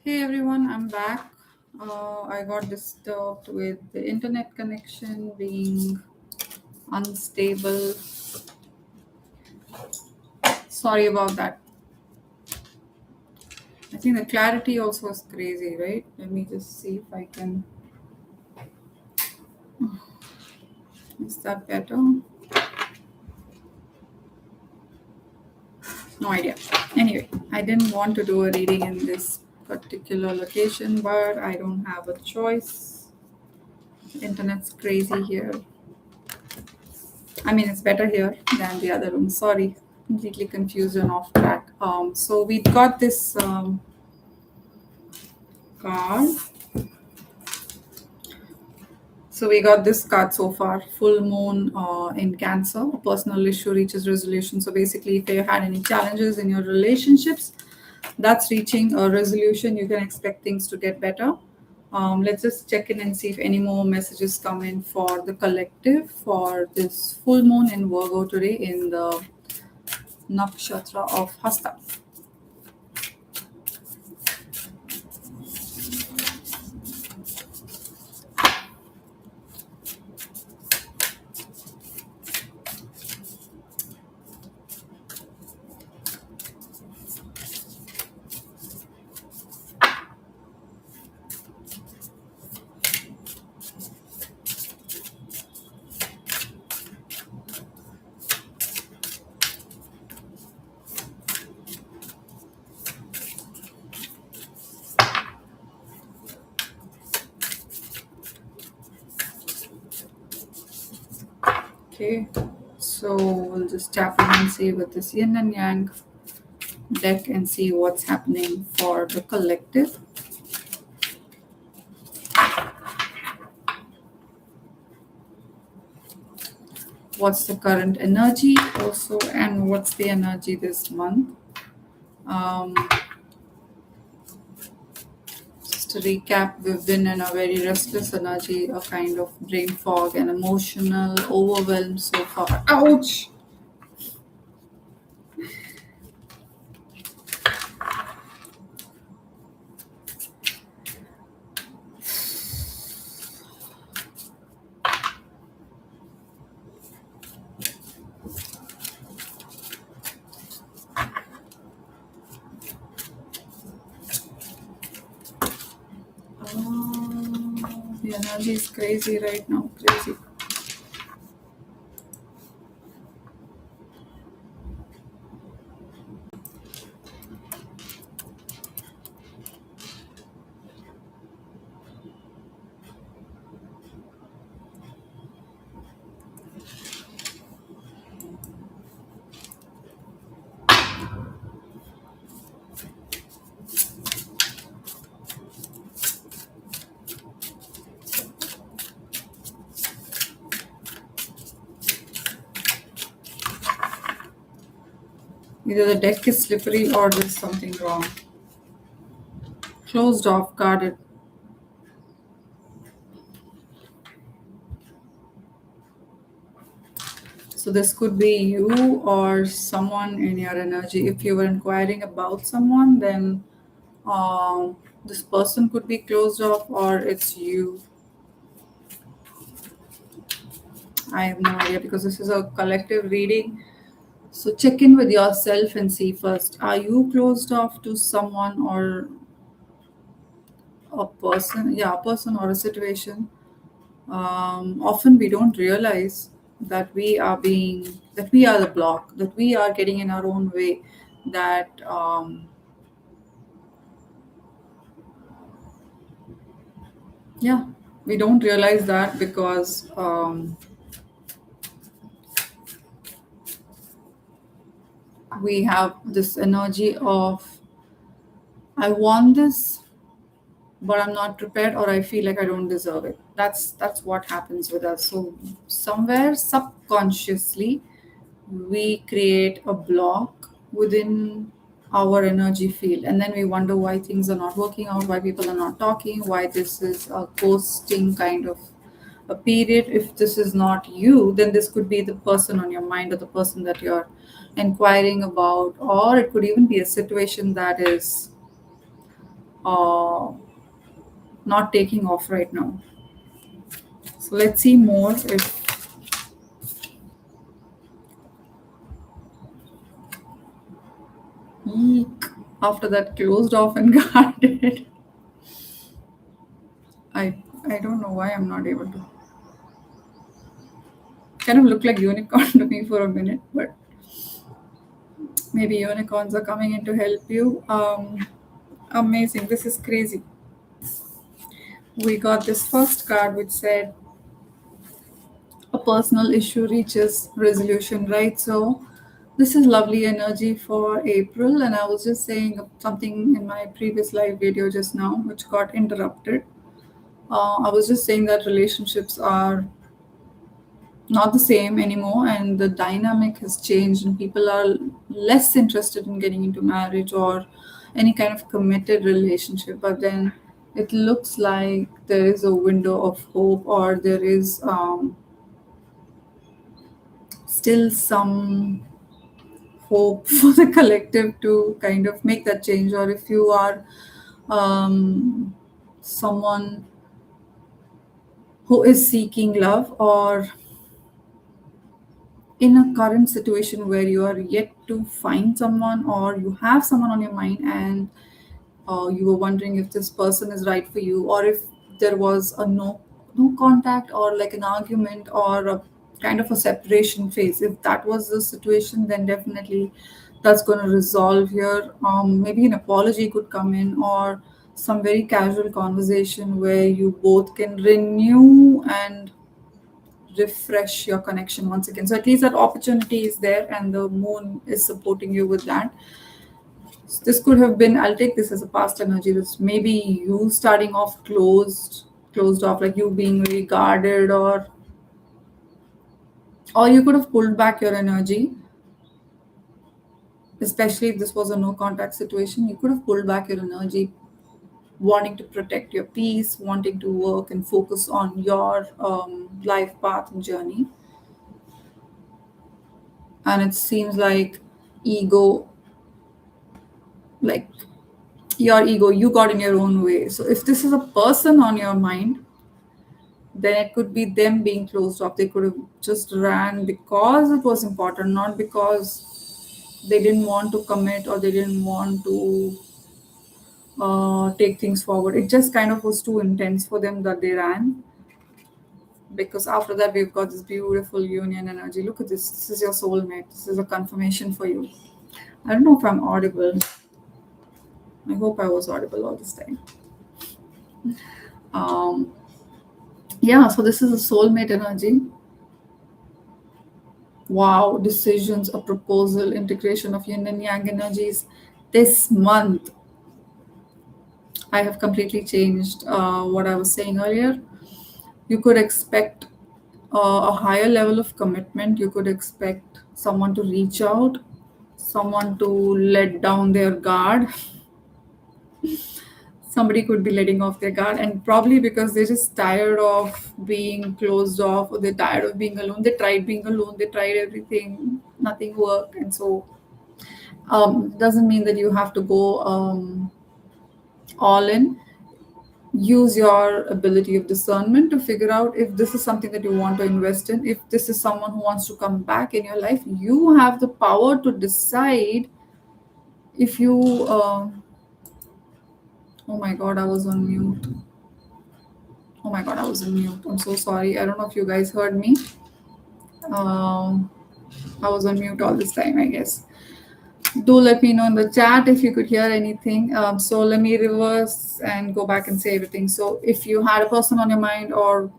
Hey everyone, I'm back. I got disturbed with the internet connection being unstable. Sorry about that. I think the clarity also is crazy, right? Let me just see if I can. Is that better? No idea. Anyway, I didn't want to do a reading in this particular location, but I don't have a choice. Internet's crazy here. I mean, it's better here than the other room. Sorry, completely confused and off track. So we got this card. So we got this card so far. Full moon in Cancer. A personal issue reaches resolution. So basically, if you had any challenges in your relationships, that's reaching a resolution. You can expect things to get better. Let's just check in and see if any more messages come in for the collective for this full moon in Virgo today in the nakshatra of Hasta. Okay, so we'll just tap in and see with this yin and yang deck and see what's happening for the collective. What's the current energy also, and what's the energy this month? Um, just to recap, we've been in a very restless energy, a kind of brain fog and emotional overwhelm so far. Ouch! The energy is crazy right now, crazy. Either the deck is slippery or there's something wrong. Closed off, guarded. So this could be you or someone in your energy. If you were inquiring about someone, then this person could be closed off, or it's you. I have no idea because this is a collective reading. So check in with yourself and see first. Are you closed off to someone or a person? Yeah, a person or a situation. Often we don't realize that we are the block, that we are getting in our own way, that yeah, we don't realize that because we have this energy of I want this, but I'm not prepared, or I feel like I don't deserve it. That's what happens with us. So somewhere subconsciously we create a block within our energy field, and then we wonder why things are not working out, why people are not talking, why this is a ghosting kind of a period. If this is not you, then this could be the person on your mind or the person that you're inquiring about, or it could even be a situation that is uh, not taking off right now. So let's see more if eek, after that closed off and guarded. I don't know why I'm not able to. Kind of look like unicorn to me for a minute, but maybe unicorns are coming in to help you. Amazing. This is crazy. We got this first card which said a personal issue reaches resolution, right? So this is lovely energy for April. And I was just saying something in my previous live video just now, which got interrupted. I was just saying that relationships are not the same anymore, and the dynamic has changed, and people are less interested in getting into marriage or any kind of committed relationship. But then it looks like there is a window of hope, or there is still some hope for the collective to kind of make that change. Or if you are someone who is seeking love, or in a current situation where you are yet to find someone, or you have someone on your mind, and you were wondering if this person is right for you, or if there was a no contact, or like an argument, or a kind of a separation phase. If that was the situation, then definitely that's going to resolve here. Maybe an apology could come in, or some very casual conversation where you both can renew and refresh your connection once again. So at least that opportunity is there, and the moon is supporting you with that. So this could have been, I'll take this as a past energy. This maybe you starting off closed off, like you being very guarded, or you could have pulled back your energy, especially if this was a no contact situation. You could have pulled back your energy, wanting to protect your peace, wanting to work and focus on your life path and journey. And it seems like ego, like your ego, you got in your own way. So if this is a person on your mind, then it could be them being closed off. They could have just ran because it was important, not because they didn't want to commit, or they didn't want to take things forward. It just kind of was too intense for them that they ran. Because after that, we've got this beautiful union energy. Look at this. This is your soulmate. This is a confirmation for you. I don't know if I'm audible. I hope I was audible all this time. Um, yeah, so this is a soulmate energy. Wow, decisions, a proposal, integration of yin and yang energies. This month, I have completely changed what I was saying earlier. You could expect a higher level of commitment. You could expect someone to reach out, someone to let down their guard. Somebody could be letting off their guard, and probably because they're just tired of being closed off, or they're tired of being alone. They tried being alone, they tried everything, nothing worked. And so doesn't mean that you have to go all in. Use your ability of discernment to figure out if this is something that you want to invest in. If this is someone who wants to come back in your life, you have the power to decide. If you Oh my god, I was on mute. Oh my god, I was on mute. I'm so sorry. I don't know if you guys heard me. um, I was on mute all this time, I guess. Do let me know in the chat if you could hear anything. So let me reverse and go back and say everything. So if you had a person on your mind, or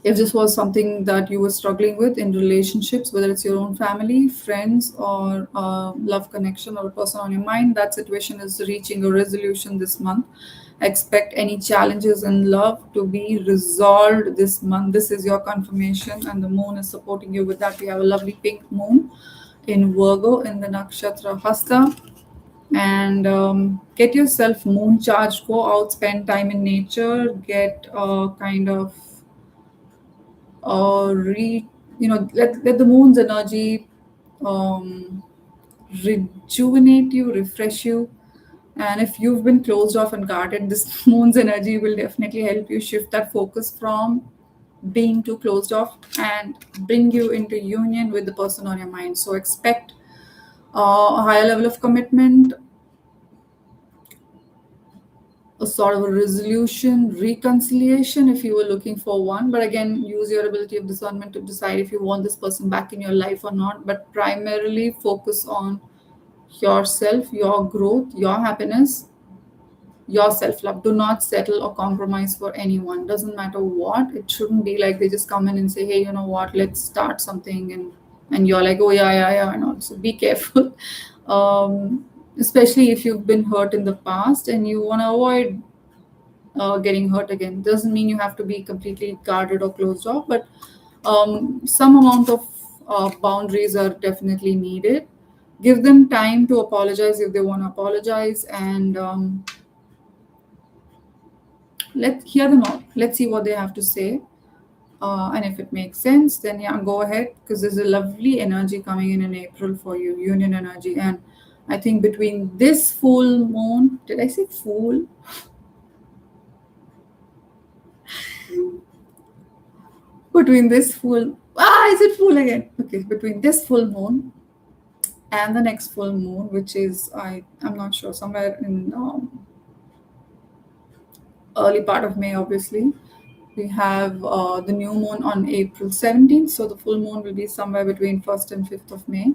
if this was something that you were struggling with in relationships, whether it's your own family, friends, or love connection, or a person on your mind, that situation is reaching a resolution this month. Expect any challenges in love to be resolved this month. This is your confirmation, and the moon is supporting you with that. We have a lovely pink moon in Virgo in the nakshatra Hasta. And get yourself moon charged. Go out, spend time in nature, get kind of re let the moon's energy um, rejuvenate you, refresh you. And if you've been closed off and guarded, this moon's energy will definitely help you shift that focus from being too closed off and bring you into union with the person on your mind. So expect a higher level of commitment, a sort of a resolution, reconciliation if you were looking for one. But again, use your ability of discernment to decide if you want this person back in your life or not. But primarily focus on yourself, your growth, your happiness, your self love. Do not settle or compromise for anyone. Doesn't matter what. It shouldn't be like they just come in and say, "Hey, you know what? Let's start something," and you're like, "Oh yeah, yeah, yeah," and also be careful. Um, Especially if you've been hurt in the past and you want to avoid getting hurt again. Doesn't mean you have to be completely guarded or closed off, but some amount of boundaries are definitely needed. Give them time to apologize if they want to apologize, and let's hear them out. Let's see what they have to say. And if it makes sense, then yeah, go ahead, because there's a lovely energy coming in April for you, union energy. And I think between this full moon, did I say full? Between this full, is it full again? Okay, between this full moon and the next full moon, which is I'm not sure, somewhere in early part of May, obviously. We have the new moon on April 17th, so the full moon will be somewhere between 1st and 5th of May.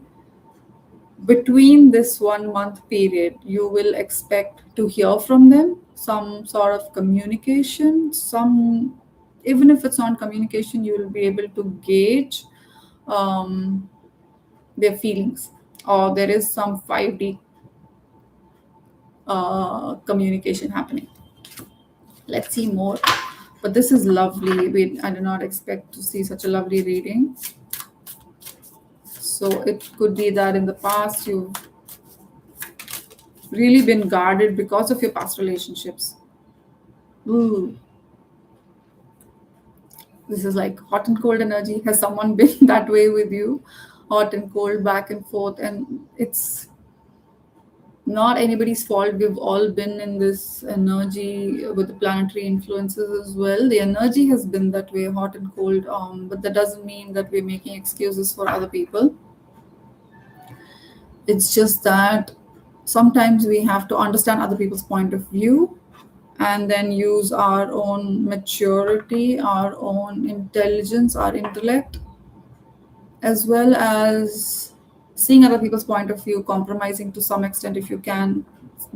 Between this 1 month period, you will expect to hear from them some sort of communication, some, even if it's not communication, you will be able to gauge um, their feelings, or there is some 5D communication happening. Let's see more. But this is lovely. I did not expect to see such a lovely reading. So it could be that in the past you've really been guarded because of your past relationships. Ooh, this is like hot and cold energy. Has someone been that way with you? Hot and cold, back and forth. And it's not anybody's fault. We've all been in this energy with the planetary influences as well. The energy has been that way, hot and cold. But that doesn't mean that we're making excuses for other people. It's just that sometimes we have to understand other people's point of view and then use our own maturity, our own intelligence, our intellect, as well as seeing other people's point of view, compromising to some extent if you can.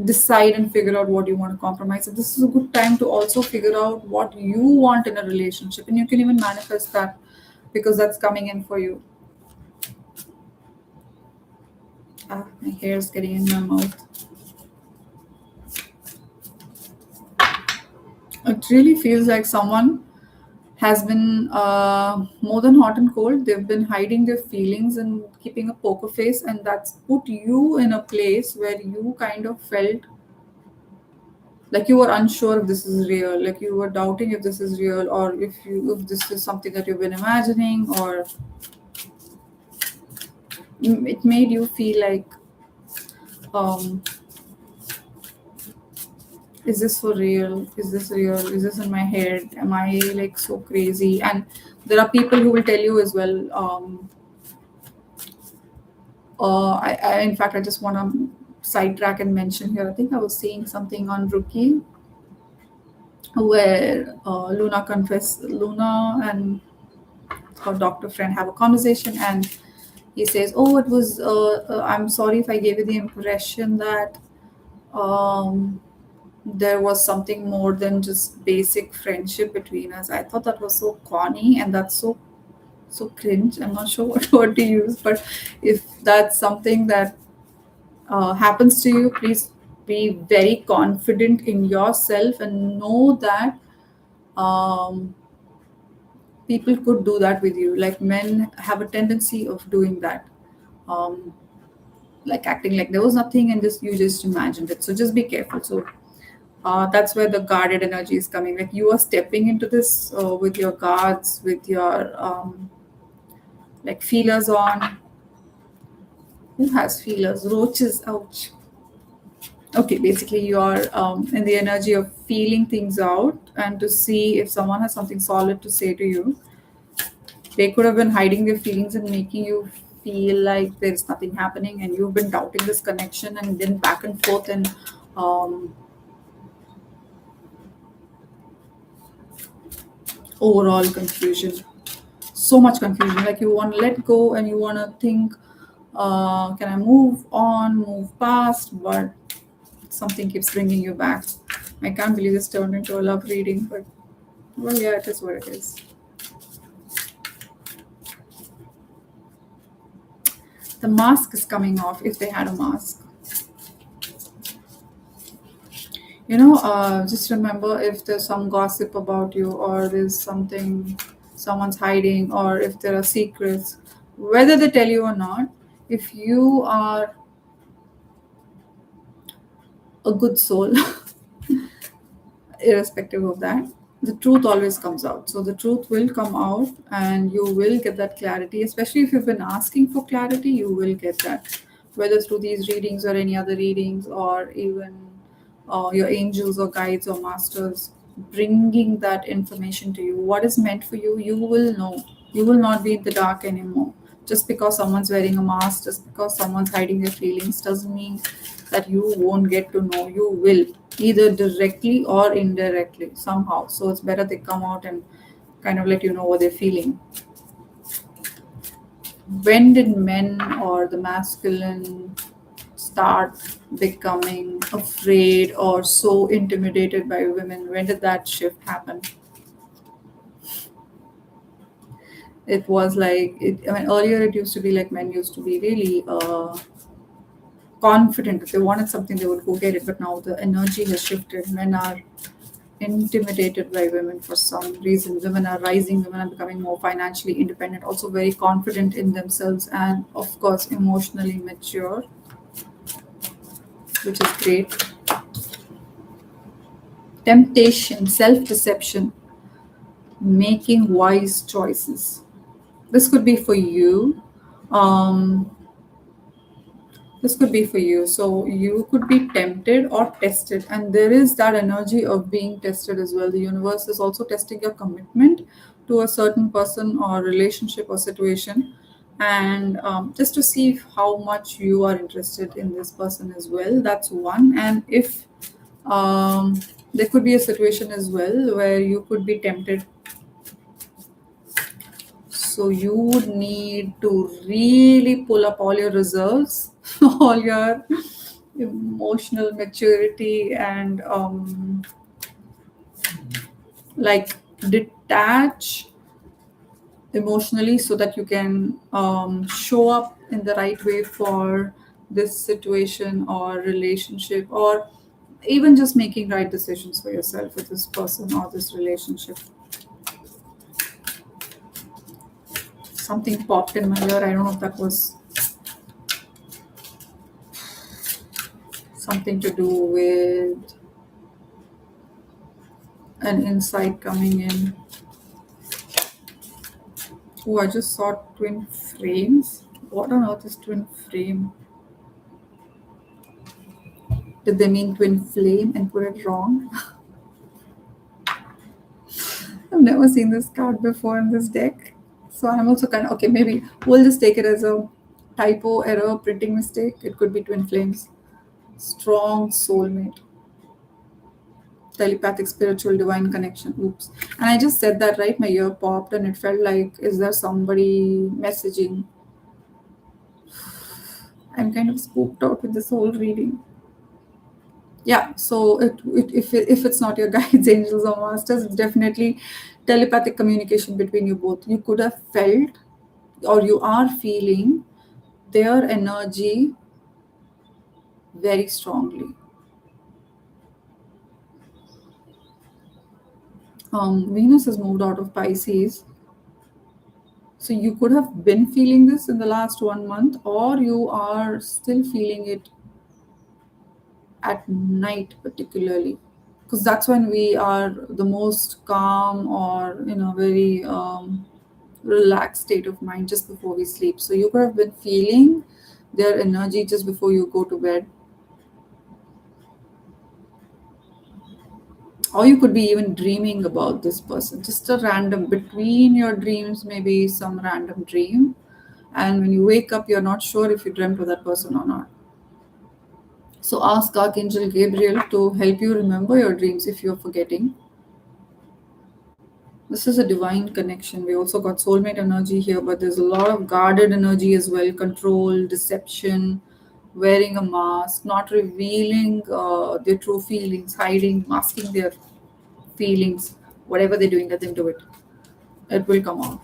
Decide and figure out what you want to compromise. So this is a good time to also figure out what you want in a relationship, and you can even manifest that because that's coming in for you. My hair is getting in my mouth. It really feels like someone has been more than hot and cold. They've been hiding their feelings and keeping a poker face, and that's put you in a place where you kind of felt like you were unsure if this is real, like you were doubting if this is real, or if this is something that you've been imagining, or it made you feel like, um, is this for real? Is this real? Is this in my head? Am I like so crazy? And there are people who will tell you as well. In fact, I just want to sidetrack and mention here. I think I was seeing something on Rookie where Luna and her doctor friend have a conversation, and he says, "Oh, it was. I'm sorry if I gave you the impression that um, there was something more than just basic friendship between us." I thought that was so corny, and that's so cringe. I'm not sure what word to use, but if that's something that happens to you, please be very confident in yourself and know that um, people could do that with you. Like men have a tendency of doing that, um, like acting like there was nothing and just you just imagined it. So just be careful. So that's where the guarded energy is coming. Like you are stepping into this with your guards, with your like feelers on. Who has feelers? Roaches. Ouch. Okay, basically you are in the energy of feeling things out and to see if someone has something solid to say to you. They could have been hiding their feelings and making you feel like there's nothing happening, and you've been doubting this connection and then back and forth and um, overall confusion. So much confusion. Like you want to let go and you want to think, can I move on, move past, but something keeps bringing you back. I can't believe this turned into a love reading, but well, yeah, it is what it is. The mask is coming off if they had a mask. Just remember if there's some gossip about you, or there's something someone's hiding, or if there are secrets, whether they tell you or not, if you are a good soul, irrespective of that, the truth always comes out. So the truth will come out and you will get that clarity, especially if you've been asking for clarity, you will get that, whether through these readings or any other readings, or even your angels or guides or masters bringing that information to you. What is meant for you, you will know. You will not be in the dark anymore. Just because someone's wearing a mask, just because someone's hiding their feelings, doesn't mean that you won't get to know. You will, either directly or indirectly, somehow. So it's better they come out and kind of let you know what they're feeling. When did men or the masculine start becoming afraid or so intimidated by women? When did that shift happen? It was like it. I mean, earlier it used to be like men used to be really confident. If they wanted something, they would go get it. But now the energy has shifted. Men are intimidated by women for some reason. Women are rising, women are becoming more financially independent, also very confident in themselves, and of course, emotionally mature, which is great. Temptation, self deception, making wise choices. This could be for you. Um, this could be for you. So you could be tempted or tested, and there is that energy of being tested as well. The universe is also testing your commitment to a certain person or relationship or situation, and just to see how much you are interested in this person as well. That's one. And if there could be a situation as well where you could be tempted, so you would need to really pull up all your reserves, all your emotional maturity, and like detach emotionally so that you can show up in the right way for this situation or relationship, or even just making right decisions for yourself with this person or this relationship. Something popped in my ear. I don't know if that was something to do with an insight coming in. Oh, I just saw twin frames. What on earth is twin frame? Did they mean twin flame and put it wrong? I've never seen this card before in this deck. So I'm also kind of okay, maybe we'll just take it as a typo, error, printing mistake. It could be twin flames. Strong soulmate, telepathic, spiritual, divine connection. Oops. And I just said that right, my ear popped and it felt like, is there somebody messaging? I'm kind of spooked out with this whole reading. Yeah, so if it's not your guides, angels, or masters, it's definitely telepathic communication between you both. You could have felt, or you are feeling, their energy very strongly. Venus has moved out of Pisces, so you could have been feeling this in the last 1 month, or you are still feeling it at night, particularly, because that's when we are the most calm, or very relaxed state of mind just before we sleep. So you could have been feeling their energy just before you go to bed. Or you could be even dreaming about this person, just a random between your dreams, maybe some random dream. And when you wake up, you're not sure if you dreamt of that person or not. So ask Archangel Gabriel to help you remember your dreams if you're forgetting. This is a divine connection. We also got soulmate energy here, but there's a lot of guarded energy as well, control, deception, wearing a mask, not revealing their true feelings, hiding, masking their feelings. Whatever they're doing, let them do it. It will come out.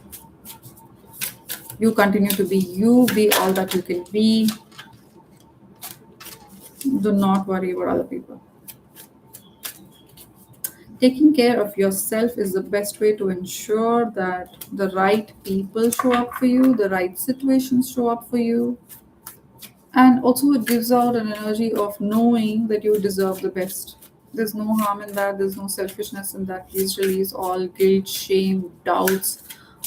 You continue to be you, be all that you can be. Do not worry about other people. Taking care of yourself is the best way to ensure that the right people show up for you, the right situations show up for you. And also, it gives out an energy of knowing that you deserve the best. There's no harm in that, there's no selfishness in that. Please release all guilt, shame, doubts.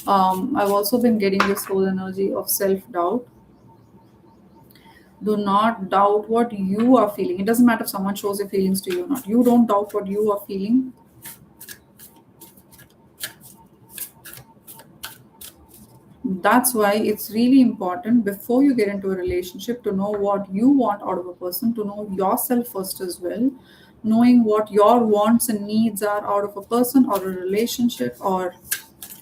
I've also been getting this whole energy of self doubt. Do not doubt what you are feeling. It doesn't matter if someone shows their feelings to you or not. You don't doubt what you are feeling. That's why it's really important before you get into a relationship to know what you want out of a person, to know yourself first as well, knowing what your wants and needs are out of a person or a relationship or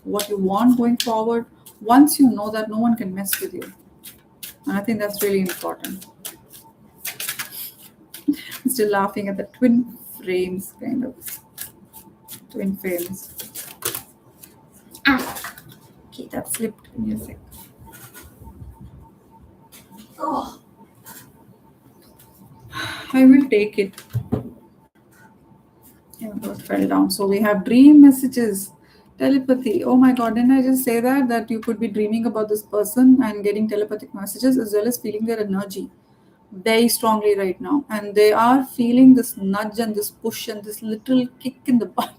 what you want going forward. Once you know that, no one can mess with you. And I think that's really important. I'm still laughing at the twin frames, kind of. Twin frames. Ah, okay, that slipped in a sec. Oh, I will take it. Yeah, it fell down. So we have dream messages, telepathy. Oh my god, didn't I just say that you could be dreaming about this person and getting telepathic messages as well as feeling their energy very strongly right now. And they are feeling this nudge and this push and this little kick in the butt.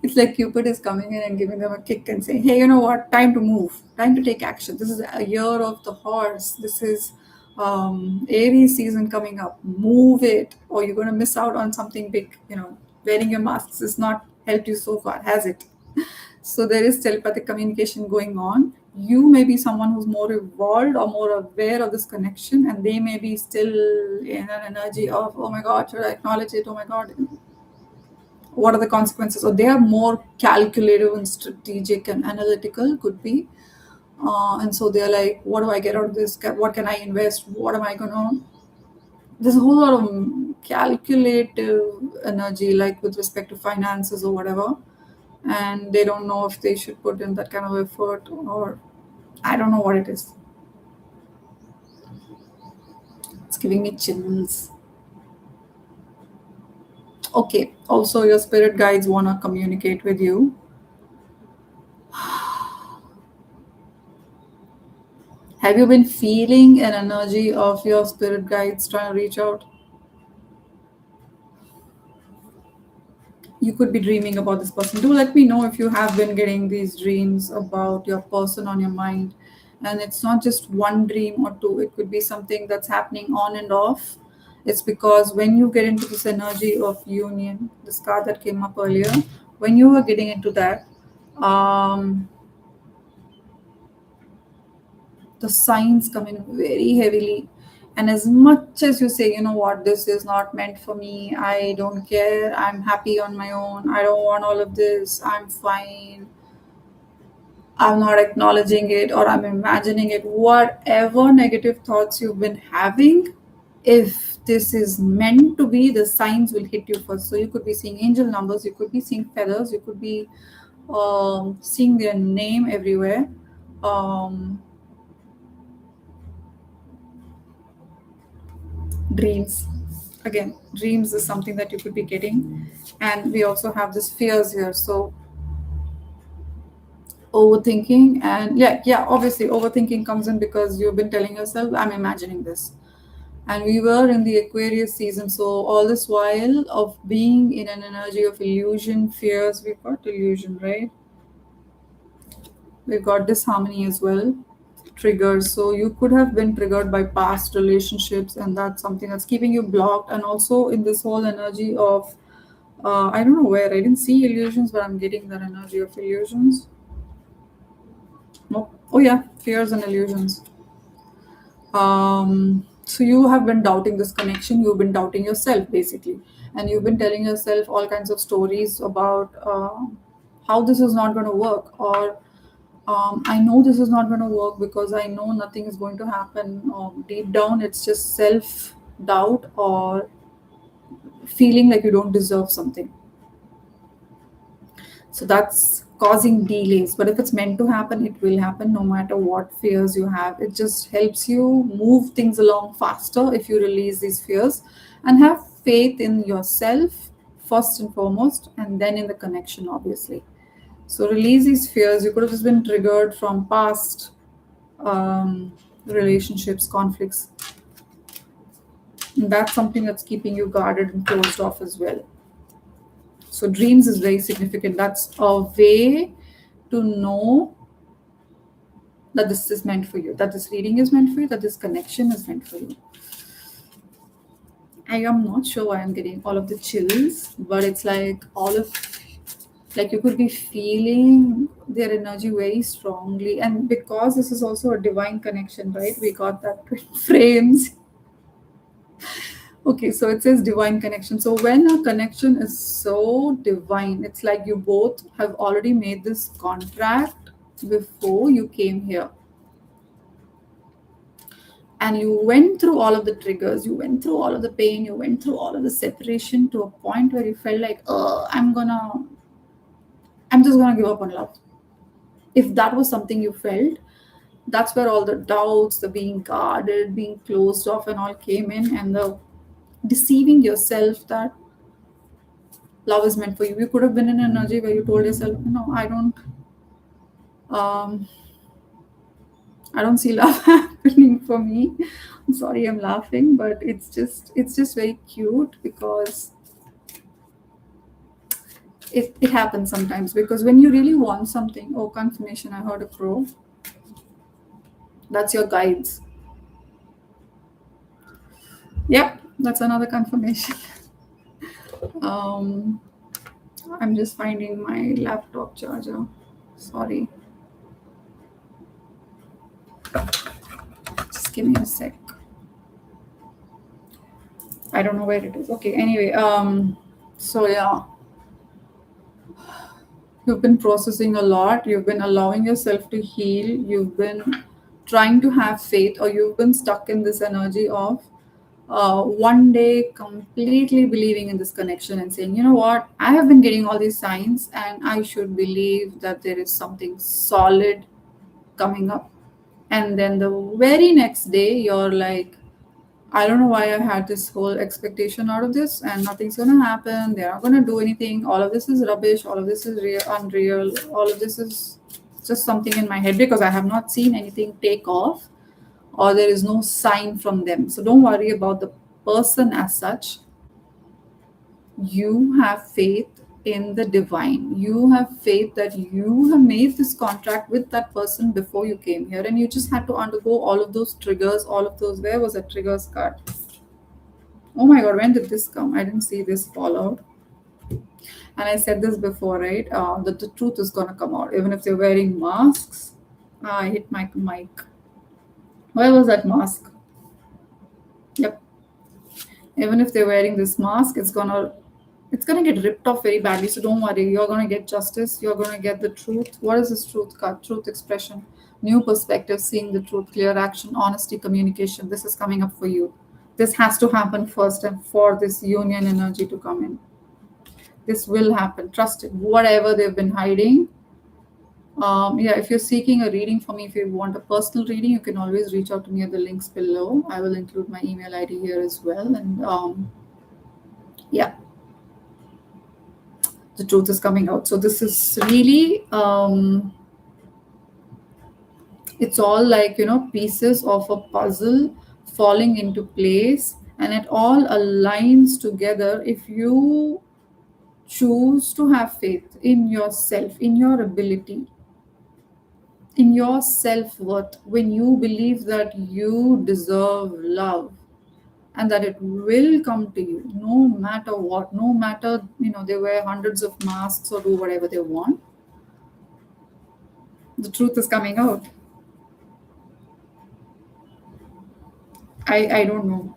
It's like Cupid is coming in and giving them a kick and saying, hey, you know what? Time to move. Time to take action. This is a year of the horse. This is Aries season coming up. Move it, or you're going to miss out on something big. Wearing your masks has not helped you so far, has it? So there is telepathic communication going on. You may be someone who's more evolved or more aware of this connection, and they may be still in an energy of, oh my God, should I acknowledge it? Oh my God, what are the consequences? Or they are more calculative and strategic and analytical, could be. And so they're like, what do I get out of this? What can I invest? What am I going to? There's a whole lot of calculative energy, like with respect to finances or whatever. And they don't know if they should put in that kind of effort, or I don't know what it is. It's giving me chills. Okay, also, your spirit guides want to communicate with you. Have you been feeling an energy of your spirit guides trying to reach out? You could be dreaming about this person. Do let me know if you have been getting these dreams about your person on your mind. And it's not just one dream or two, it could be something that's happening on and off. It's because when you get into this energy of union, this card that came up earlier, when you are getting into that, um, the signs come in very heavily. And as much as you say, you know what, this is not meant for me, I don't care, I'm happy on my own, I don't want all of this, I'm fine, I'm not acknowledging it, or I'm imagining it, whatever negative thoughts you've been having, if this is meant to be, the signs will hit you first. So you could be seeing angel numbers, you could be seeing feathers, you could be seeing their name everywhere. um, Dreams, again, dreams is something that you could be getting. And we also have this fears here. So overthinking, and yeah, obviously overthinking comes in because you've been telling yourself, I'm imagining this. And we were in the Aquarius season, so all this while of being in an energy of illusion, fears, we've got illusion, right? We've got disharmony as well. triggers. So you could have been triggered by past relationships, and that's something that's keeping you blocked. And also in this whole energy of, I don't know where, I didn't see illusions, but I'm getting that energy of illusions. Nope. Oh yeah, fears and illusions. So you have been doubting this connection, you've been doubting yourself basically, and you've been telling yourself all kinds of stories about how this is not going to work, or I know this is not going to work because I know nothing is going to happen. Deep down, it's just self doubt or feeling like you don't deserve something. So that's causing delays. But if it's meant to happen, it will happen no matter what fears you have. It just helps you move things along faster if you release these fears and have faith in yourself first and foremost, and then in the connection, obviously. So release these fears. You could have just been triggered from past relationships, conflicts. And that's something that's keeping you guarded and closed off as well. So dreams is very significant. That's a way to know that this is meant for you, that this reading is meant for you, that this connection is meant for you. I am not sure why I'm getting all of the chills, but it's like all of, like you could be feeling their energy very strongly. And because this is also a divine connection, right? We got that twin frames. Okay, so it says divine connection. So when a connection is so divine, it's like you both have already made this contract before you came here. And you went through all of the triggers, you went through all of the pain, you went through all of the separation to a point where you felt like, oh, I'm just gonna give up on love. If that was something you felt, that's where all the doubts, the being guarded, being closed off, and all came in, and the deceiving yourself that love is meant for you. You could have been in an energy where you told yourself, no, um, I don't see love happening for me. I'm sorry, I'm laughing, but it's just very cute because it happens sometimes. Because when you really want something, oh, confirmation, I heard a crow. That's your guides. Yep, that's another confirmation. Um, I'm just finding my laptop charger. Sorry. Just give me a sec. I don't know where it is. Okay, anyway, so yeah, you've been processing a lot, you've been allowing yourself to heal, you've been trying to have faith, or you've been stuck in this energy of one day completely believing in this connection and saying, you know what, I have been getting all these signs and I should believe that there is something solid coming up. And then the very next day, you're like, I don't know why I had this whole expectation out of this, and nothing's gonna happen. They're not gonna do anything. All of this is rubbish. All of this is real, unreal. All of this is just something in my head because I have not seen anything take off, or there is no sign from them. So don't worry about the person as such. You have faith in the divine. You have faith that you have made this contract with that person before you came here, and you just had to undergo all of those triggers, all of those. Where was that triggers card? Oh my god, when did this come? I didn't see this fall out. And I said this before, right? That the truth is gonna come out, even if they're wearing masks. Ah, I hit my mic. Where was that mask? Yep. Even if they're wearing this mask, it's gonna get ripped off very badly. So don't worry, you're gonna get justice, you're gonna get the truth. What is this truth card? Truth expression, new perspective, seeing the truth, clear action, honesty, communication. This is coming up for you. This has to happen first, and for this union energy to come in. This will happen. Trust it. Whatever they've been hiding. Yeah, if you're seeking a reading for me, if you want a personal reading, you can always reach out to me at the links below. I will include my email ID here as well. And yeah, the truth is coming out. So this is really, it's all like, pieces of a puzzle falling into place, and it all aligns together if you choose to have faith in yourself, in your ability. in your self worth, when you believe that you deserve love and that it will come to you no matter what, no matter, they wear hundreds of masks or do whatever they want, the truth is coming out. I don't know.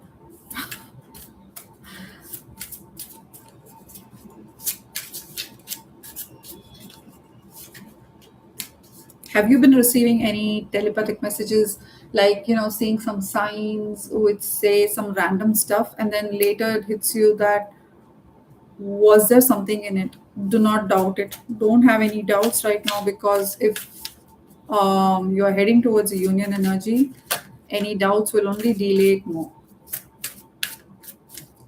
Have you been receiving any telepathic messages, like, seeing some signs which say some random stuff, and then later it hits you that was there something in it? Do not doubt it. Don't have any doubts right now, because if you are heading towards a union energy, any doubts will only delay it more.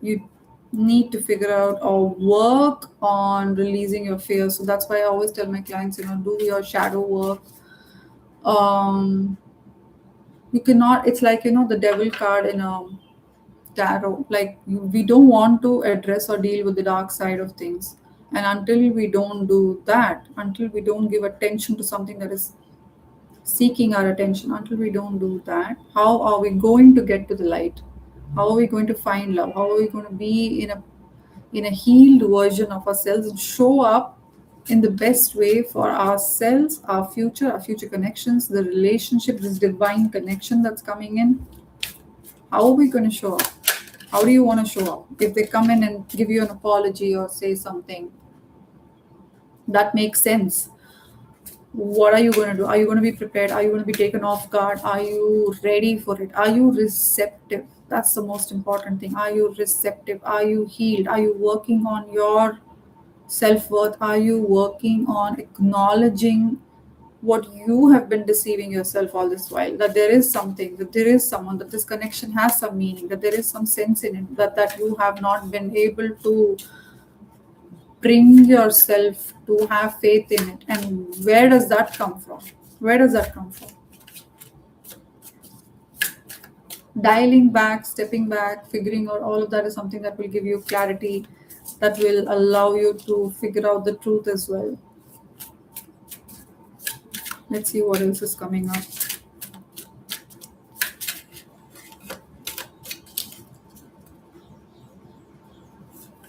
You need to figure out or work on releasing your fears. So that's why I always tell my clients, do your shadow work. You cannot, it's like, the devil card in a tarot. Like, we don't want to address or deal with the dark side of things. And until we don't do that, until we don't give attention to something that is seeking our attention, until we don't do that, how are we going to get to the light? How are we going to find love? How are we going to be in a healed version of ourselves and show up in the best way for ourselves, our future connections, the relationship, this divine connection that's coming in? How are we going to show up? How do you want to show up? If they come in and give you an apology or say something that makes sense, what are you going to do? Are you going to be prepared? Are you going to be taken off guard? Are you ready for it? Are you receptive? That's the most important thing. Are you receptive? Are you healed? Are you working on your self worth? Are you working on acknowledging what you have been deceiving yourself all this while? That there is something, that there is someone, that this connection has some meaning, that there is some sense in it, that you have not been able to bring yourself to have faith in it. And where does that come from? Where does that come from? Dialing back, stepping back, figuring out all of that is something that will give you clarity, that will allow you to figure out the truth as well. Let's see what else is coming up.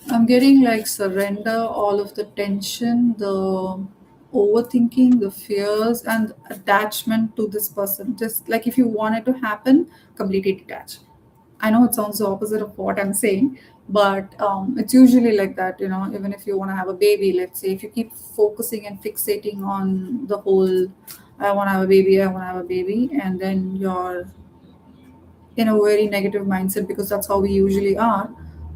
I'm getting like surrender all of the tension, the overthinking, the fears, and attachment to this person. Just like if you want it to happen, completely detach. I know it sounds the opposite of what I'm saying, but it's usually like that. Even if you want to have a baby, let's say, if you keep focusing and fixating on the whole, I want to have a baby, I want to have a baby, and then you're in a very negative mindset, because that's how we usually are.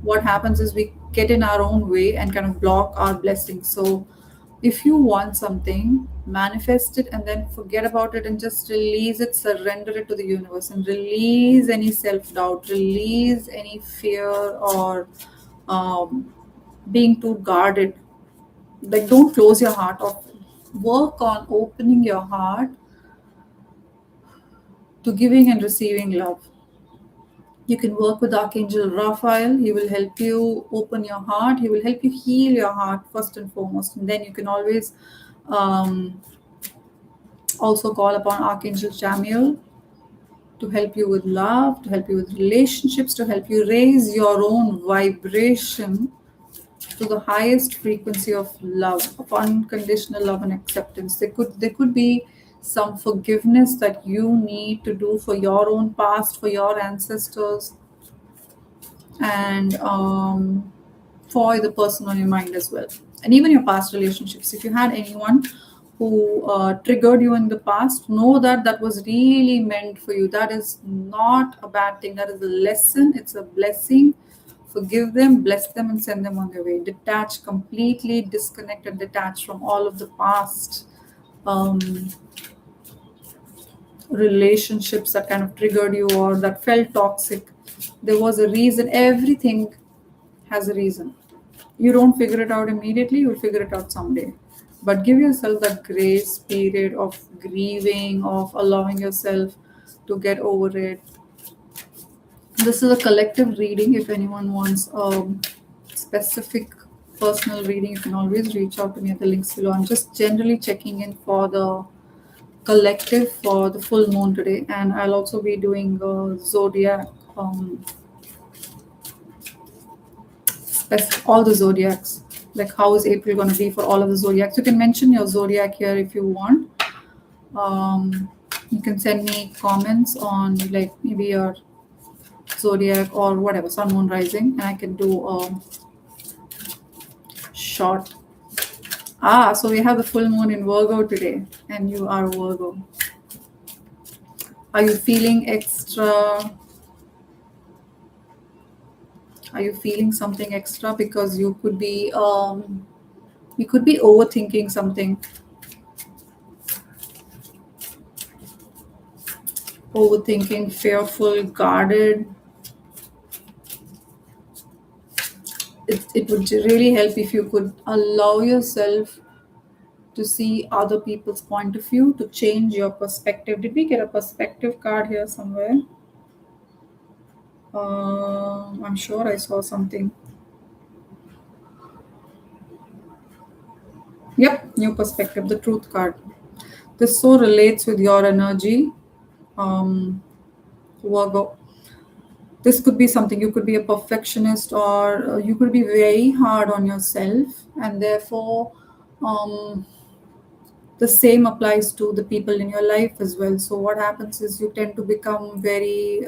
What happens is we get in our own way and kind of block our blessings. So if you want something, manifest it and then forget about it and just release it, surrender it to the universe, and release any self-doubt, release any fear, or um, being too guarded. Like, don't close your heart off. Work on opening your heart to giving and receiving love. You can work with Archangel Raphael. He will help you open your heart. He will help you heal your heart first and foremost. And then you can always um, also call upon Archangel Jamiel to help you with love, to help you with relationships, to help you raise your own vibration to the highest frequency of love, of unconditional love and acceptance. There could be some forgiveness that you need to do for your own past, for your ancestors, and for the person on your mind as well. And even your past relationships. If you had anyone who triggered you in the past, know that that was really meant for you. That is not a bad thing. That is a lesson. It's a blessing. Forgive them, bless them, and send them on their way. Detach, completely disconnect and detach from all of the past um, relationships that kind of triggered you or that felt toxic. There was a reason. Everything has a reason. You don't figure it out immediately, you'll figure it out someday. But give yourself that grace period of grieving, of allowing yourself to get over it. This is a collective reading. If anyone wants a specific personal reading, you can always reach out to me at the links below. I'm just generally checking in for the collective for the full moon today, and I'll also be doing zodiac, all the zodiacs. Like, how is April going to be for all of the zodiacs? You can mention your zodiac here if you want. You can send me comments on like maybe your zodiac or whatever, sun, moon, rising, and I can do a short. So we have the full moon in Virgo today, and you are Virgo. Are you feeling extra? Are you feeling something extra because you could be overthinking something, overthinking, fearful, guarded. It would really help if you could allow yourself to see other people's point of view, to change your perspective. Did we get a perspective card here somewhere? I'm sure I saw something. Yep, new perspective, the truth card. This so relates with your energy, Virgo. This could be something, you could be a perfectionist, or you could be very hard on yourself, and therefore, um, the same applies to the people in your life as well. So, what happens is you tend to become very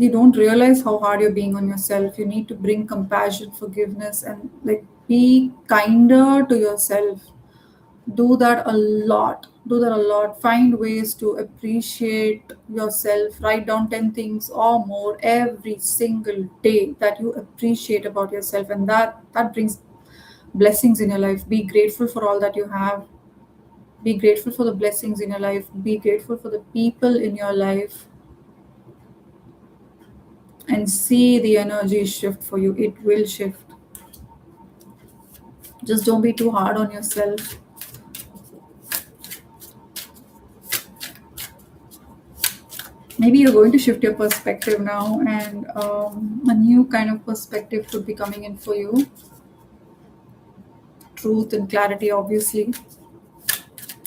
you don't realize how hard you're being on yourself. You need to bring compassion, forgiveness, and like be kinder to yourself. Do that a lot. Do that a lot. Find ways to appreciate yourself. Write down 10 things or more every single day that you appreciate about yourself, and that brings blessings in your life. Be grateful for all that you have. Be grateful for the blessings in your life. Be grateful for the people in your life, and see the energy shift for you. It will shift. Just don't be too hard on yourself. Maybe you're going to shift your perspective now, and a new kind of perspective could be coming in for you. Truth and clarity, obviously.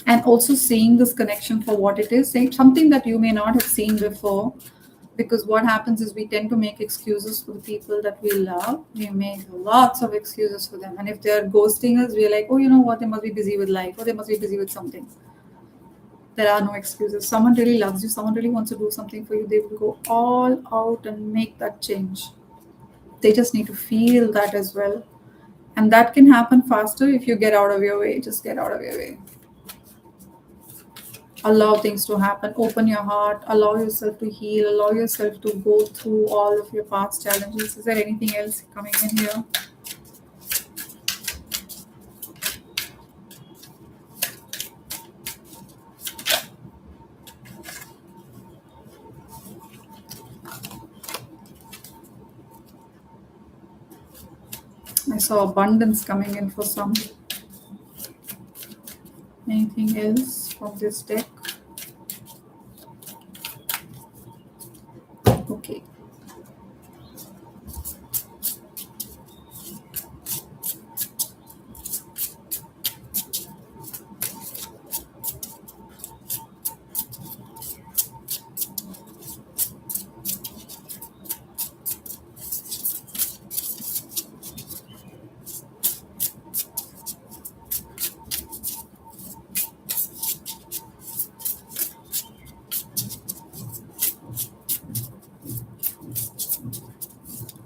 And also seeing this connection for what it is, saying something that you may not have seen before. Because what happens is we tend to make excuses for the people that we love. We make lots of excuses for them. And if they're ghosting us, we're like, oh, you know what? They must be busy with life, or they must be busy with something. There are no excuses. Someone really loves you, someone really wants to do something for you, they will go all out and make that change. They just need to feel that as well. And that can happen faster if you get out of your way. Just get out of your way. Allow things to happen. Open your heart. Allow yourself to heal. Allow yourself to go through all of your past challenges. Is there anything else coming in here? I saw abundance coming in for some. Anything else from this deck? Okay.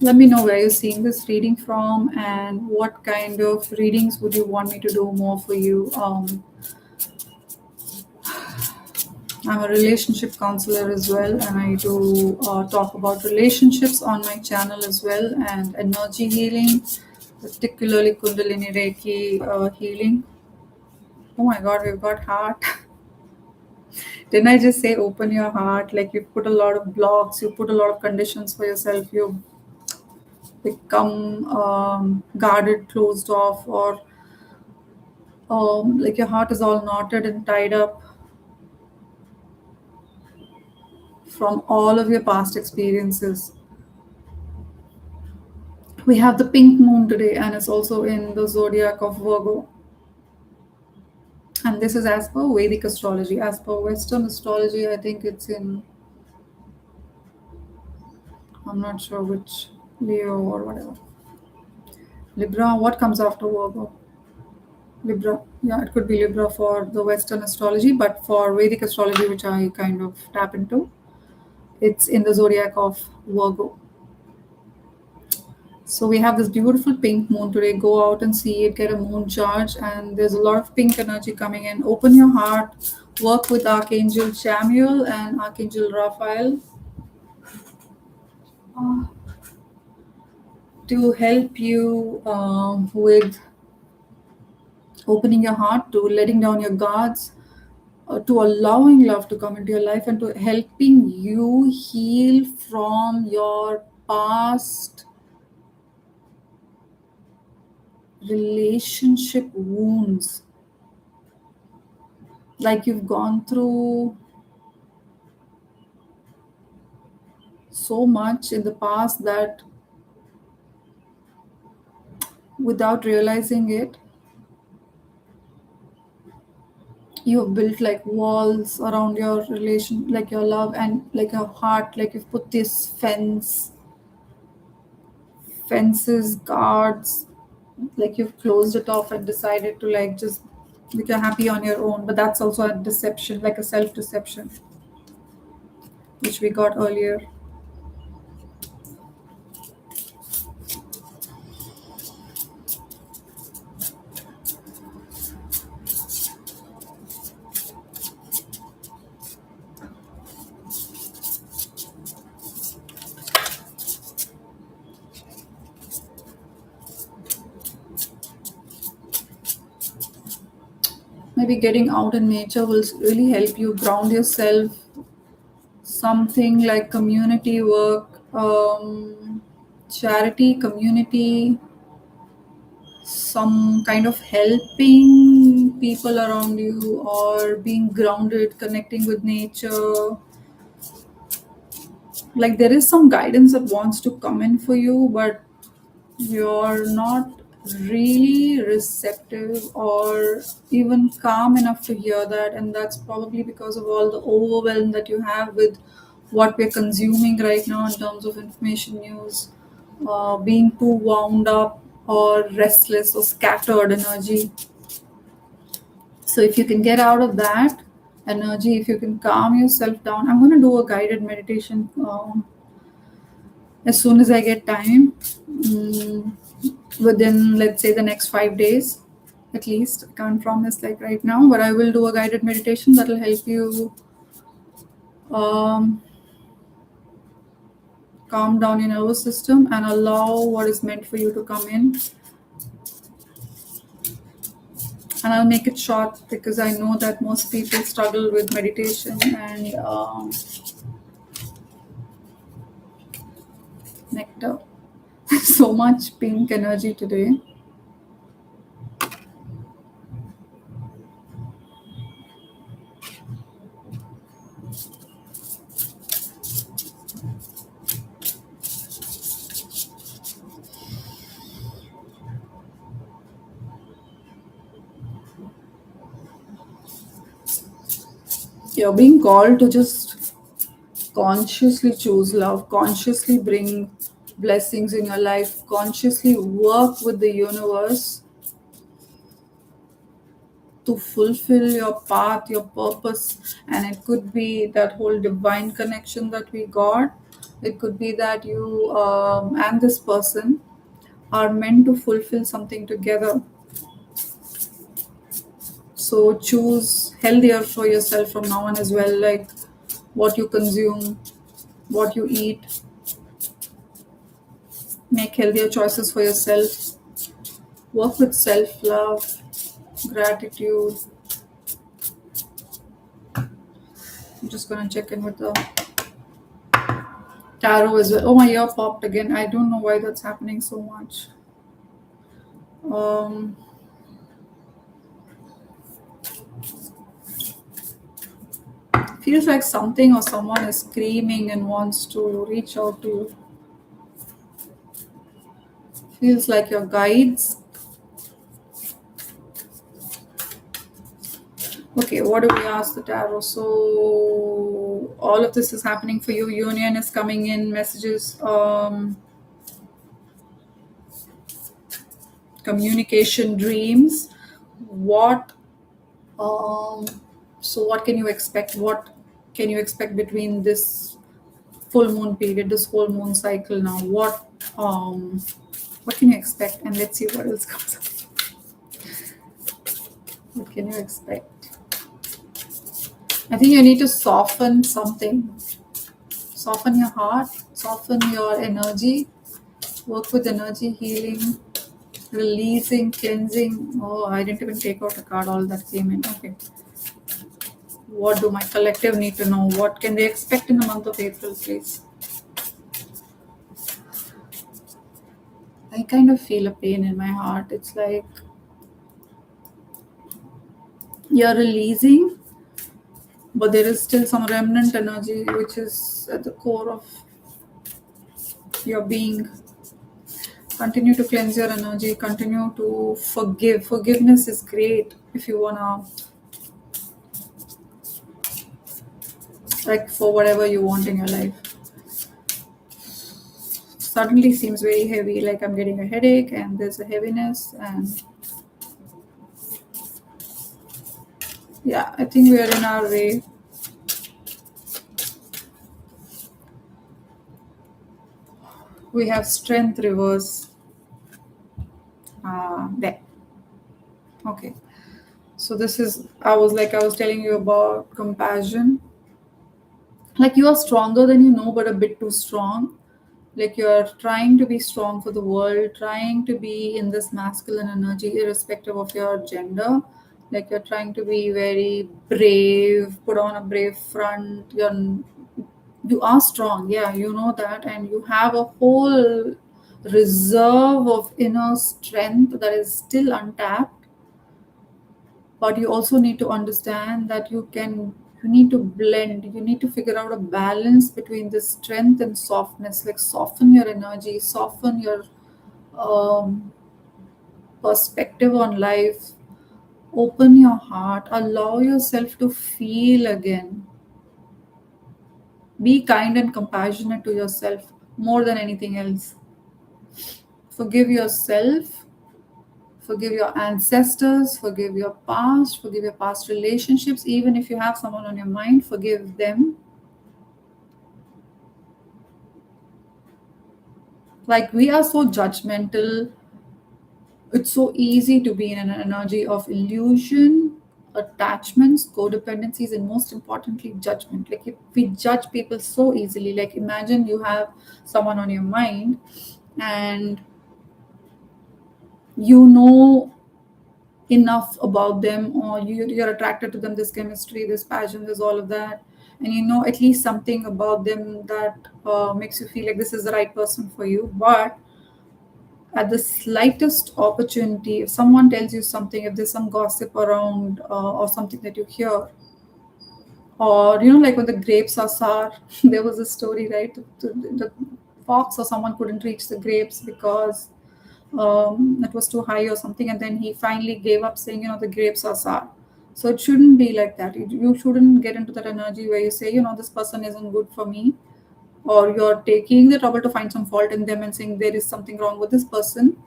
Let me know where you're seeing this reading from, and what kind of readings would you want me to do more for you. I'm a relationship counselor as well, and I do talk about relationships on my channel as well, and energy healing, particularly Kundalini Reiki healing. Oh my God, we've got heart. Didn't I just say open your heart? Like, you put a lot of blocks, you put a lot of conditions for yourself, you become guarded, closed off, or like your heart is all knotted and tied up from all of your past experiences. We have the pink moon today, and it's also in the zodiac of Virgo. And this is as per Vedic astrology. As per Western astrology, I think it's in, I'm not sure which, Leo or whatever. Libra, what comes after Virgo? Libra. Yeah, it could be Libra for the Western astrology, but for Vedic astrology, which I kind of tap into, it's in the zodiac of Virgo. So we have this beautiful pink moon today. Go out and see it, get a moon charge, and there's a lot of pink energy coming in. Open your heart, work with Archangel Chamuel and Archangel Raphael uh, to help you with opening your heart, to letting down your guards, to allowing love to come into your life, and to helping you heal from your past relationship wounds. Like you've gone through so much in the past that without realizing it, you have built like walls around your relation, like your love and like your heart, like you've put this fences, guards, like you've closed it off and decided to like just like you're happy on your own. But that's also a deception, like a self deception, which we got earlier. Maybe getting out in nature will really help you ground yourself. Something like community work, charity, community, some kind of helping people around you, or being grounded, connecting with nature. Like there is some guidance that wants to come in for you, but you're not really receptive or even calm enough to hear that. And that's probably because of all the overwhelm that you have with what we're consuming right now in terms of information news, being too wound up or restless or scattered energy. So if you can get out of that energy, if you can calm yourself down, I'm going to do a guided meditation as soon as I get time, within let's say the next 5 days at least. I can't promise like right now, but I will do a guided meditation that will help you um, calm down your nervous system and allow what is meant for you to come in. And I'll make it short because I know that most people struggle with meditation and nectar. So much pink energy today. You're being called to just consciously choose love, consciously bring blessings in your life, consciously work with the universe to fulfill your path, your purpose. And it could be that whole divine connection that we got. It could be that you and this person are meant to fulfill something together. So choose healthier for yourself from now on as well, like what you consume, what you eat. Make healthier choices for yourself. Work with self love, gratitude. I'm just gonna check in with the tarot as well. Oh, my ear popped again. I don't know why that's happening so much. Um, feels like something or someone is screaming and wants to reach out to you. Feels like your guides. Okay, what do we ask the tarot? So all of this is happening for you. Union is coming in, messages, communication, dreams. What um so what can you expect? What can you expect between this full moon period, this whole moon cycle now? What can you expect? And let's see what else comes up. What can you expect? I think you need to soften something. Soften your heart, soften your energy, work with energy healing, releasing, cleansing. Oh, I didn't even take out a card, all that came in. Okay. What do my collective need to know? What can they expect in the month of April, please? I kind of feel a pain in my heart. It's like you're releasing, but there is still some remnant energy which is at the core of your being. Continue to cleanse your energy, continue to forgive. Forgiveness is great if you wanna, like, for whatever you want in your life. Suddenly seems very heavy, like I'm getting a headache and there's a heaviness. And yeah, I think we are in our way. We have strength reverse. There. Okay. So this is, I was telling you about compassion. Like you are stronger than you know, but a bit too strong. Like you're trying to be strong for the world, trying to be in this masculine energy, irrespective of your gender. Like you're trying to be very brave, put on a brave front. You are strong, yeah, you know that, and you have a whole reserve of inner strength that is still untapped. But you also need to understand that you need to blend, you need to figure out a balance between this strength and softness. Like soften your energy, soften your um, perspective on life, open your heart, allow yourself to feel again. Be kind and compassionate to yourself more than anything else. Forgive yourself, forgive your ancestors, forgive your past relationships. Even if you have someone on your mind, forgive them. Like we are so judgmental. It's so easy to be in an energy of illusion, attachments, codependencies, and most importantly, judgment. Like if we judge people so easily, like imagine you have someone on your mind and you know enough about them, or you're attracted to them, this chemistry, this passion, there's all of that, and you know at least something about them that makes you feel like this is the right person for you. But at the slightest opportunity, if someone tells you something, if there's some gossip around, or something that you hear, or like when the grapes are sour, there was a story, right? The fox or someone couldn't reach the grapes because it was too high or something, and then he finally gave up, saying, the grapes are sour. So it shouldn't be like that. You shouldn't get into that energy where you say, this person isn't good for me, or you're taking the trouble to find some fault in them and saying there is something wrong with this person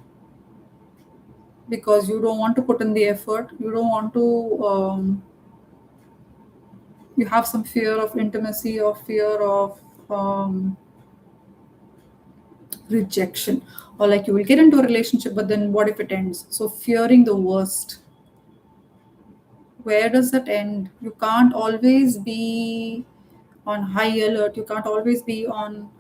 because you don't want to put in the effort. You don't want to. You have some fear of intimacy or fear of rejection, or like you will get into a relationship, but then what if it ends? So fearing the worst. Where does that end? You can't always be on high alert. You can't always be on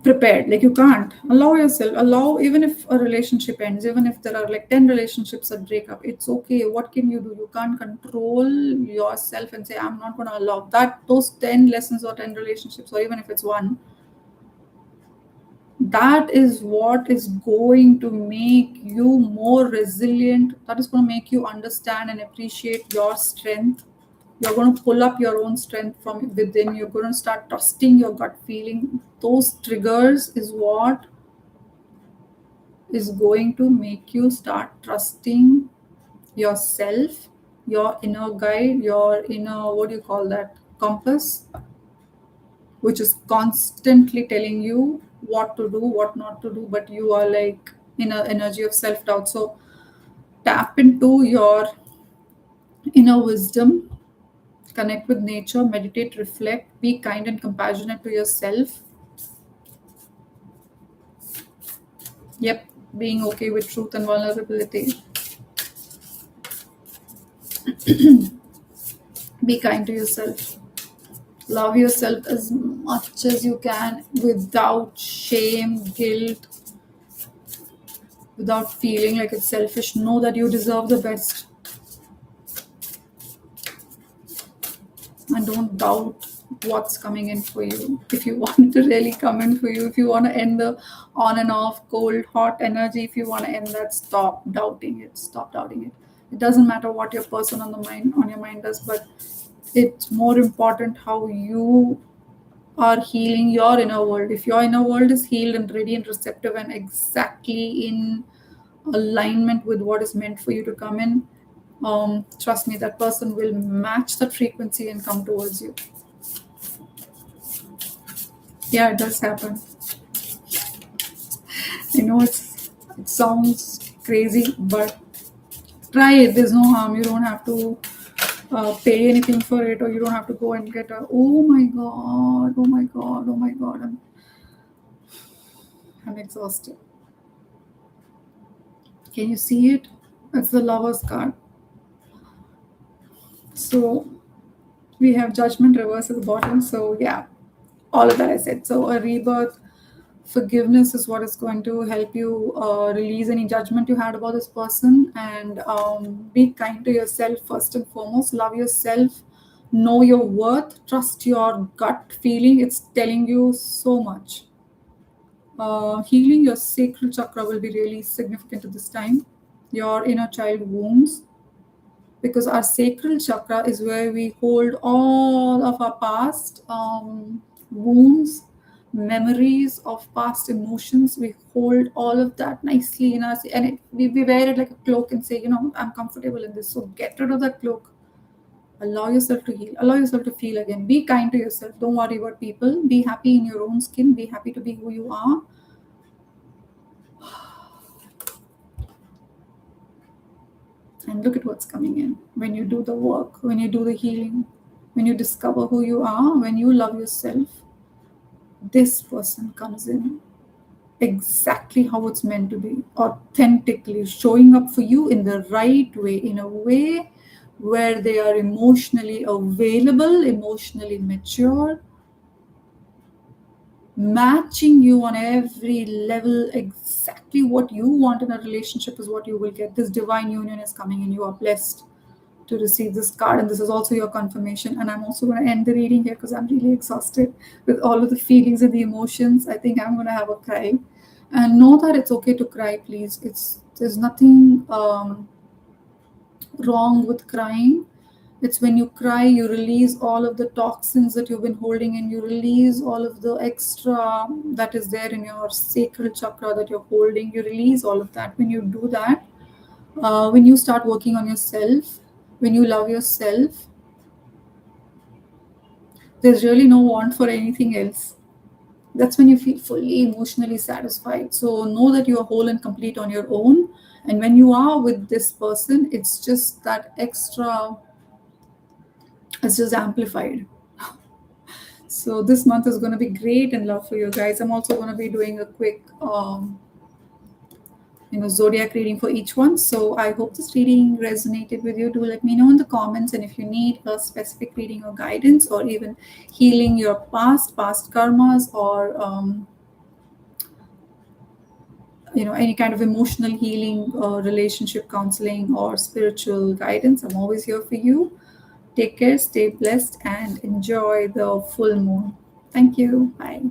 prepared. Like you can't allow yourself, allow, even if a relationship ends, even if there are like 10 relationships that break up, it's okay. What can you do? You can't control yourself and say, I'm not going to allow that, those 10 lessons or 10 relationships, or even if it's one, that is what is going to make you more resilient. That is going to make you understand and appreciate your strength. You're going to pull up your own strength from within. You're going to start trusting your gut feeling. Those triggers is what is going to make you start trusting yourself, your inner guide, your inner, what do you call that, compass, which is constantly telling you what to do, what not to do, but you are like in an energy of self doubt. So tap into your inner wisdom, connect with nature, meditate, reflect, be kind and compassionate to yourself. Yep, being okay with truth and vulnerability. Be kind to yourself. Love yourself as much as you can without shame, guilt, without feeling like it's selfish. Know that you deserve the best and don't doubt what's coming in for you. If you want to really come in for you, if you want to end the on and off, cold, hot energy, if you want to end that, stop doubting it. Stop doubting it. It doesn't matter what your person on your mind does, but it's more important how you are healing your inner world. If your inner world is healed and ready and receptive and exactly in alignment with what is meant for you to come in, trust me, that person will match that frequency and come towards you. Yeah, it does happen. I know it sounds crazy, but try it. There's no harm. You don't have to pay anything for it, or you don't have to go and get a. Oh my god! Oh my god! Oh my god! I'm exhausted. Can you see it? That's the Lover's card. So we have Judgment reverse at the bottom. So yeah, all of that I said. So a rebirth, forgiveness is what is going to help you release any judgment you had about this person, and be kind to yourself first and foremost. Love yourself, know your worth, trust your gut feeling. It's telling you so much. Healing your sacral chakra will be really significant at this time. Your inner child wounds, because our sacral chakra is where we hold all of our past wounds, memories of past emotions. We hold all of that nicely in us, and we wear it like a cloak and say, I'm comfortable in this. So get rid of that cloak. Allow yourself to heal. Allow yourself to feel again. Be kind to yourself. Don't worry about people. Be happy in your own skin. Be happy to be who you are. And look at what's coming in. When you do the work, when you do the healing, when you discover who you are, when you love yourself, this person comes in exactly how it's meant to be, authentically showing up for you in the right way, in a way where they are emotionally available, emotionally mature, matching you on every level. Exactly what you want in a relationship is what you will get. This divine union is coming in. You are blessed to receive this card, and this is also your confirmation. And I'm also going to end the reading here because I'm really exhausted with all of the feelings and the emotions. I think I'm going to have a cry, and know that it's okay to cry, please. There's nothing wrong with crying. It's when you cry, you release all of the toxins that you've been holding in. You release all of the extra that is there in your sacral chakra that you're holding. You release all of that. When you do that, when you start working on yourself, when you love yourself, there's really no want for anything else. That's when you feel fully emotionally satisfied. So know that you are whole and complete on your own. And when you are with this person, it's just that extra, it's just amplified. So this month is going to be great in love for you guys. I'm also going to be doing a quick zodiac reading for each one. So I hope this reading resonated with you. Do let me know in the comments, and if you need a specific reading or guidance, or even healing your past karmas, or any kind of emotional healing, relationship counseling, or spiritual guidance, I'm always here for you. Take care, stay blessed, and enjoy the full moon. Thank you. Bye.